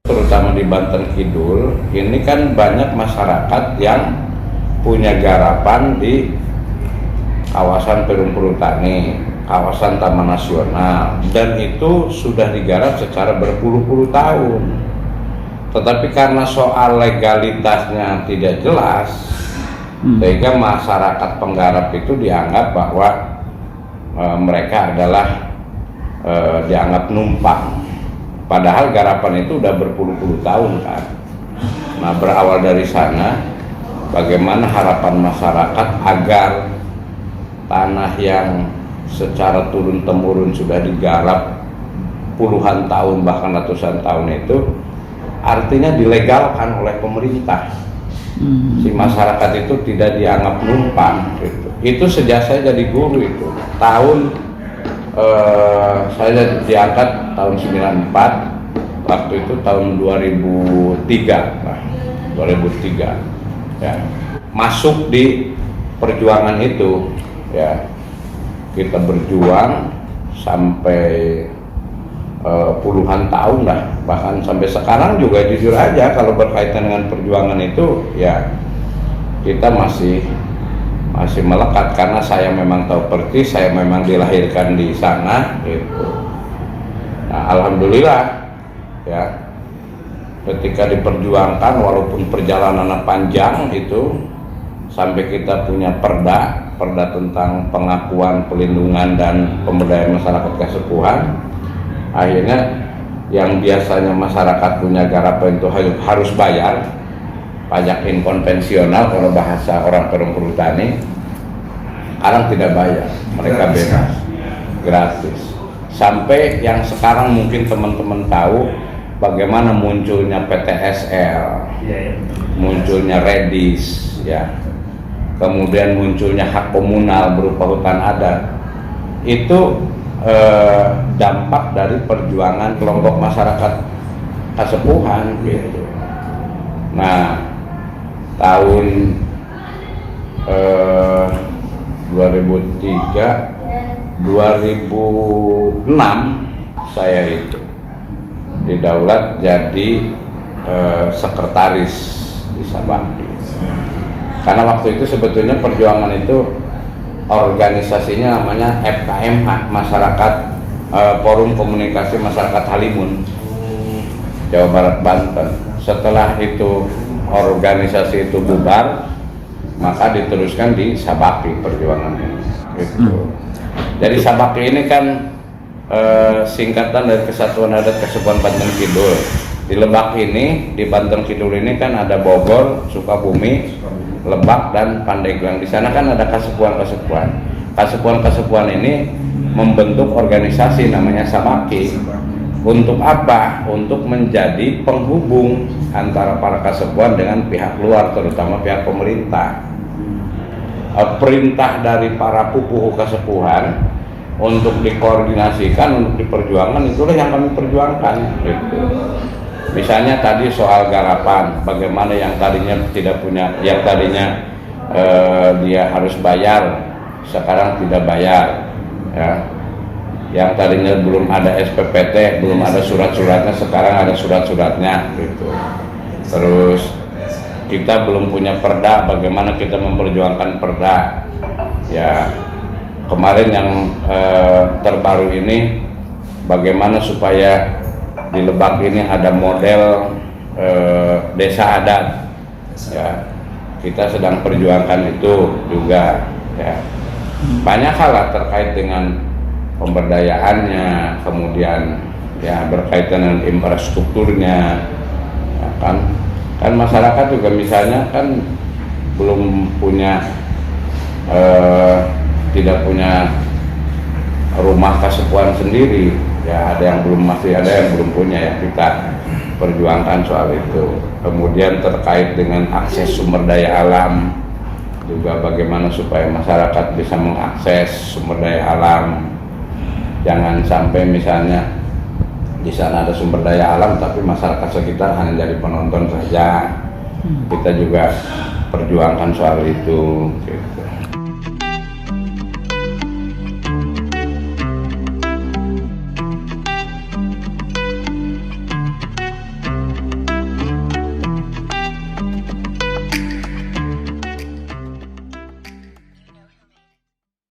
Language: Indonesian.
Terutama di Banten Kidul, ini kan banyak masyarakat yang punya garapan di kawasan Perum Perhutani, kawasan Taman Nasional, dan itu sudah digarap secara berpuluh-puluh tahun. Tetapi karena soal legalitasnya tidak jelas, sehingga masyarakat penggarap itu dianggap bahwa mereka adalah dianggap numpang. Padahal garapan itu udah berpuluh-puluh tahun kan. Nah, berawal dari sana, bagaimana harapan masyarakat agar tanah yang secara turun-temurun sudah digarap puluhan tahun bahkan ratusan tahun itu artinya dilegalkan oleh pemerintah. Si masyarakat itu tidak dianggap numpang gitu. Itu sejak saya jadi guru itu tahun saya diangkat tahun 94, waktu itu tahun 2003 ya, masuk di perjuangan itu ya, kita berjuang sampai puluhan tahun lah, bahkan sampai sekarang juga jujur aja kalau berkaitan dengan perjuangan itu ya kita masih melekat karena saya memang tahu persis, saya memang dilahirkan di sana gitu. Nah, alhamdulillah ya, ketika diperjuangkan walaupun perjalanannya panjang itu sampai kita punya perda tentang pengakuan, pelindungan dan pemberdayaan masyarakat kesepuhan, akhirnya yang biasanya masyarakat punya garapan itu harus bayar pajak inkonvensional kalau bahasa orang Perum Perhutani, sekarang tidak bayar, mereka bebas, gratis. Sampai yang sekarang mungkin teman-teman tahu bagaimana munculnya PTSL, munculnya Redis, ya, kemudian munculnya hak komunal berupa hutan adat, itu dampak dari perjuangan kelompok masyarakat kesepuhan gitu. Nah, tahun 2003, 2006 saya itu didaulat jadi sekretaris di Sabakti. Karena waktu itu sebetulnya perjuangan itu organisasinya namanya FKMH, Masyarakat Forum Komunikasi Masyarakat Halimun, Jawa Barat Banten. Setelah itu organisasi itu bubar, maka diteruskan di Sabakti perjuangan ini. Gitu. Jadi Sabakti ini kan singkatan dari Kesatuan Adat Kesepuhan Banten Kidul. Di Lebak ini, di Banten Kidul ini kan ada Bogor, Sukabumi, Lebak dan Pandeglang. Di sana kan ada kesepuhan-kesepuhan. Kesepuhan-kesepuhan ini membentuk organisasi namanya Sabakti. Untuk apa? Untuk menjadi penghubung antara para kesepuhan dengan pihak luar, terutama pihak pemerintah. Perintah dari para pupuh kesepuhan untuk dikoordinasikan, untuk diperjuangkan, itulah yang kami perjuangkan. Gitu. Misalnya tadi soal garapan, bagaimana yang tadinya tidak punya, yang tadinya dia harus bayar, sekarang tidak bayar, ya. Yang tadinya belum ada SPPT, belum ada surat-suratnya, sekarang ada surat-suratnya gitu. Terus kita belum punya perda, bagaimana kita memperjuangkan perda ya. Kemarin yang terbaru ini bagaimana supaya di Lebak ini ada model desa adat ya, kita sedang perjuangkan itu juga ya. Banyak hal lah terkait dengan pemberdayaannya, kemudian ya berkaitan dengan infrastrukturnya ya kan masyarakat juga misalnya kan belum punya tidak punya rumah kesepuhan sendiri ya, ada yang belum, masih ada yang belum punya ya, kita perjuangkan soal itu. Kemudian terkait dengan akses sumber daya alam juga, bagaimana supaya masyarakat bisa mengakses sumber daya alam. Jangan sampai misalnya di sana ada sumber daya alam tapi masyarakat sekitar hanya jadi penonton saja. Kita juga perjuangkan soal itu gitu.